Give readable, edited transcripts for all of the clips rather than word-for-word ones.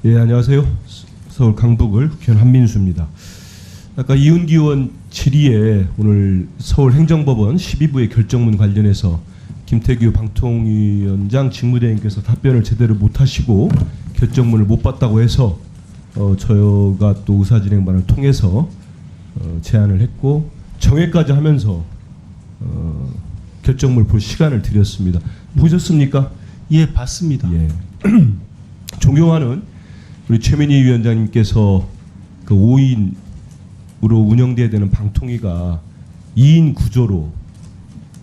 예, 안녕하세요. 서울 강북을 국회의원 한민수입니다. 아까 이은기 의원 질의에 오늘 서울행정법원 12부의 결정문 관련해서 김태규 방통위원장 직무대행께서 답변을 제대로 못하시고 결정문을 못 봤다고 해서 저희가 또 의사진행반을 통해서 제안을 했고 정회까지 하면서 결정문을 볼 시간을 드렸습니다. 보셨습니까? 예, 봤습니다. 예. 존경하는 우리 최민희 위원장님께서 그 5인으로 운영돼야 되는 방통위가 2인 구조로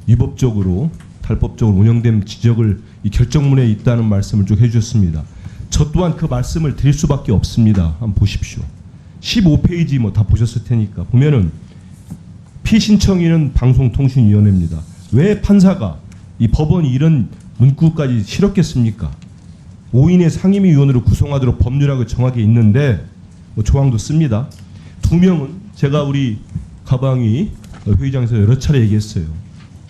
위법적으로 탈법적으로 운영된 지적을 이 결정문에 있다는 말씀을 쭉 해주셨습니다. 저 또한 그 말씀을 드릴 수밖에 없습니다. 한번 보십시오. 15페이지 뭐 다 보셨을 테니까 보면은 피신청인은 방송통신위원회입니다. 왜 판사가 이 법원이 이런 문구까지 실었겠습니까? 5인의 상임위원으로 구성하도록 법률하고 정하게 있는데 뭐 조항도 씁니다. 2명은 제가 우리 가방위 회의장에서 여러 차례 얘기했어요.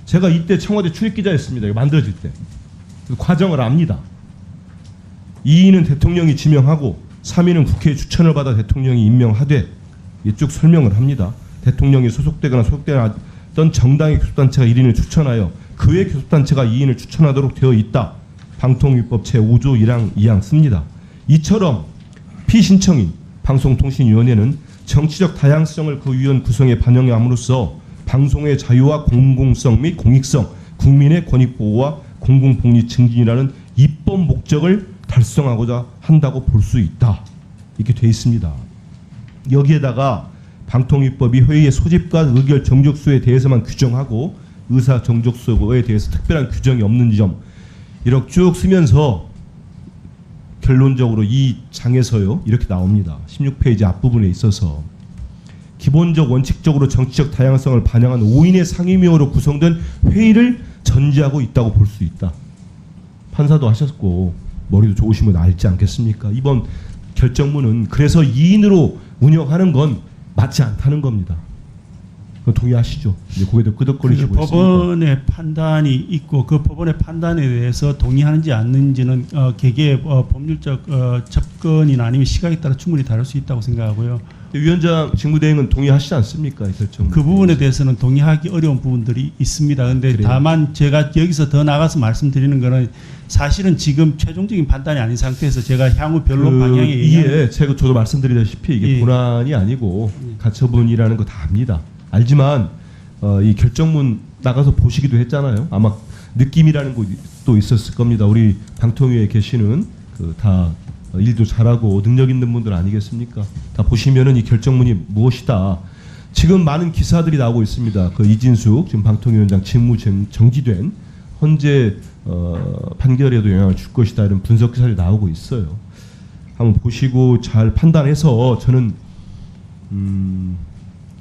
제가 이때 청와대 출입기자였습니다. 이거 만들어질 때. 그 과정을 압니다. 2인은 대통령이 지명하고 3인은 국회의 추천을 받아 대통령이 임명하되 쭉 설명을 합니다. 대통령이 소속되거나 소속되던 정당의 교섭단체가 1인을 추천하여 그의 교섭단체가 2인을 추천하도록 되어 있다. 방통위법 제5조 1항 2항 씁니다. 이처럼 피신청인 방송통신위원회는 정치적 다양성을 그 위원 구성에 반영함으로써 방송의 자유와 공공성 및 공익성, 국민의 권익보호와 공공복리 증진이라는 입법 목적을 달성하고자 한다고 볼 수 있다. 이렇게 돼 있습니다. 여기에다가 방통위법이 회의의 소집과 의결 정족수에 대해서만 규정하고 의사 정족수에 대해서 특별한 규정이 없는 점 이렇게 쭉 쓰면서 결론적으로 이 장에서요 이렇게 나옵니다. 16페이지 앞부분에 있어서 기본적 원칙적으로 정치적 다양성을 반영한 5인의 상임위원으로 구성된 회의를 전제하고 있다고 볼 수 있다. 판사도 하셨고 머리도 좋으시면 알지 않겠습니까? 이번 결정문은 그래서 2인으로 운영하는 건 맞지 않다는 겁니다. 동의하시죠? 이제 고개도 끄덕거리시고 있습니다. 법원의 판단이 있고 그 법원의 판단에 대해서 동의하는지 않는지는 개개의 법률적 접근이나 아니면 시각에 따라 충분히 다를 수 있다고 생각하고요. 위원장 직무대행은 동의하시지 않습니까? 이 결정. 그 부분에 대해서는 동의하기 어려운 부분들이 있습니다. 그런데 다만 제가 여기서 더 나가서 말씀드리는 거는 사실은 지금 최종적인 판단이 아닌 상태에서 제가 향후 변론 방향에 이게 저도 말씀드리다시피 이게 예. 본안이 아니고 가처분이라는 거 다 압니다. 알지만 이 결정문 나가서 보시기도 했잖아요. 아마 느낌이라는 것도 있었을 겁니다. 우리 방통위에 계시는 다 일도 잘하고 능력 있는 분들 아니겠습니까? 다 보시면은 이 결정문이 무엇이다. 지금 많은 기사들이 나오고 있습니다. 그 이진숙 지금 방통위원장 직무 정지된 헌재 판결에도 영향을 줄 것이다 이런 분석 기사들이 나오고 있어요. 한번 보시고 잘 판단해서 저는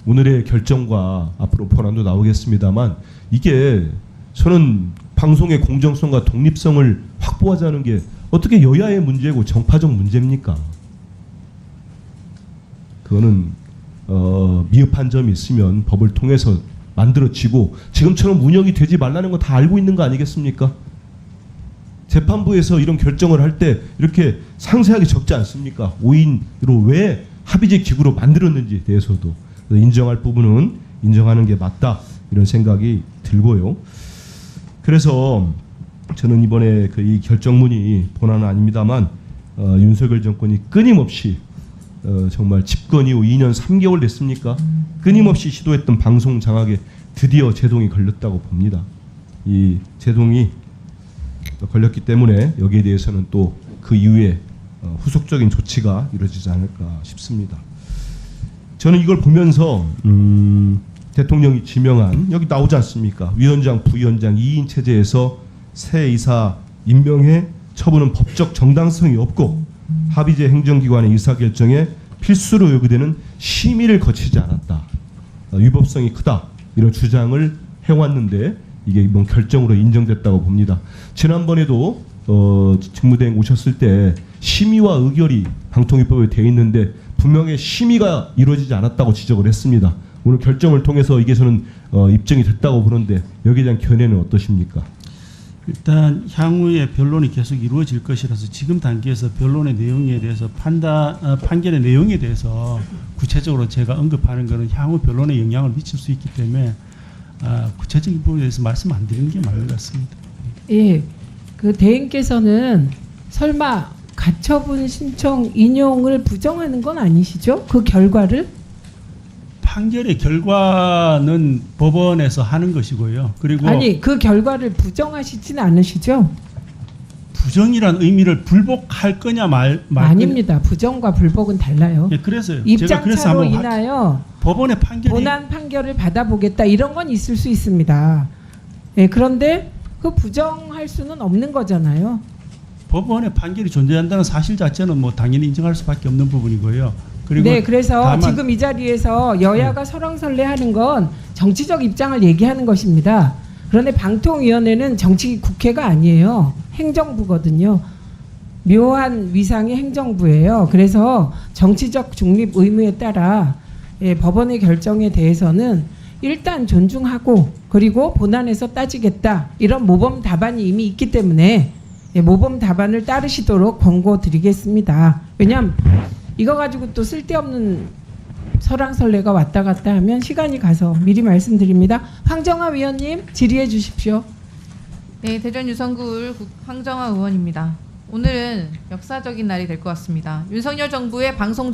오늘의 결정과 앞으로 본안도 나오겠습니다만 이게 저는 방송의 공정성과 독립성을 확보하자는 게 어떻게 여야의 문제고 정파적 문제입니까? 그거는 미흡한 점이 있으면 법을 통해서 만들어지고 지금처럼 운영이 되지 말라는 거 다 알고 있는 거 아니겠습니까? 재판부에서 이런 결정을 할 때 이렇게 상세하게 적지 않습니까? 5인으로 왜 합의제 기구로 만들었는지에 대해서도 인정할 부분은 인정하는 게 맞다 이런 생각이 들고요. 그래서 저는 이번에 이 결정문이 본안은 아닙니다만 윤석열 정권이 끊임없이 정말 집권 이후 2년 3개월 됐습니까? 끊임없이 시도했던 방송 장악에 드디어 제동이 걸렸다고 봅니다. 이 제동이 걸렸기 때문에 여기에 대해서는 또 그 이후에 후속적인 조치가 이루어지지 않을까 싶습니다. 저는 이걸 보면서 대통령이 지명한 여기 나오지 않습니까? 위원장, 부위원장 2인 체제에서 새 이사 임명해 처분은 법적 정당성이 없고 합의제 행정기관의 의사결정에 필수로 요구되는 심의를 거치지 않았다. 위법성이 크다. 이런 주장을 해왔는데 이게 이번 결정으로 인정됐다고 봅니다. 지난번에도 직무대행 오셨을 때 심의와 의결이 방통위법에 돼 있는데 분명히 심의가 이루어지지 않았다고 지적을 했습니다. 오늘 결정을 통해서 이게 저는 입증이 됐다고 보는데 여기에 대한 견해는 어떠십니까? 일단 향후에 변론이 계속 이루어질 것이라서 지금 단계에서 변론의 내용에 대해서 판결의 내용에 대해서 구체적으로 제가 언급하는 것은 향후 변론에 영향을 미칠 수 있기 때문에 구체적인 부분에 대해서 말씀 안 드리는 게 맞는 것 같습니다. 예, 그 대행께서는 설마 가처분 신청 인용을 부정하는 건 아니시죠? 그 결과를? 판결의 결과는 법원에서 하는 것이고요. 그리고 아니, 그 결과를 부정하시진 않으시죠? 부정이란 의미를 불복할 거냐 말 아닙니다. 부정과 불복은 달라요. 예, 그래서요. 제가 그래서 입장차로 한번 인하여 법원의 판결이 본안 판결을 받아보겠다 이런 건 있을 수 있습니다. 예, 그런데 그 부정할 수는 없는 거잖아요. 법원의 판결이 존재한다는 사실 자체는 뭐 당연히 인정할 수밖에 없는 부분이고요. 그리고 네, 그래서 다만 지금 이 자리에서 여야가 설왕설래하는 건 정치적 입장을 얘기하는 것입니다. 그런데 방통위원회는 정치 국회가 아니에요. 행정부거든요. 묘한 위상의 행정부예요. 그래서 정치적 중립 의무에 따라 법원의 결정에 대해서는 일단 존중하고 그리고 본안에서 따지겠다. 이런 모범 답안이 이미 있기 때문에 모범 답안을 따르시도록 권고드리겠습니다. 왜냐하면 이거 가지고 또 쓸데없는 설왕설래가 왔다 갔다 하면 시간이 가서 미리 말씀드립니다. 황정아 위원님 질의해 주십시오. 네, 대전 유성구을 황정아 의원입니다. 오늘은 역사적인 날이 될 것 같습니다. 윤석열 정부의 방송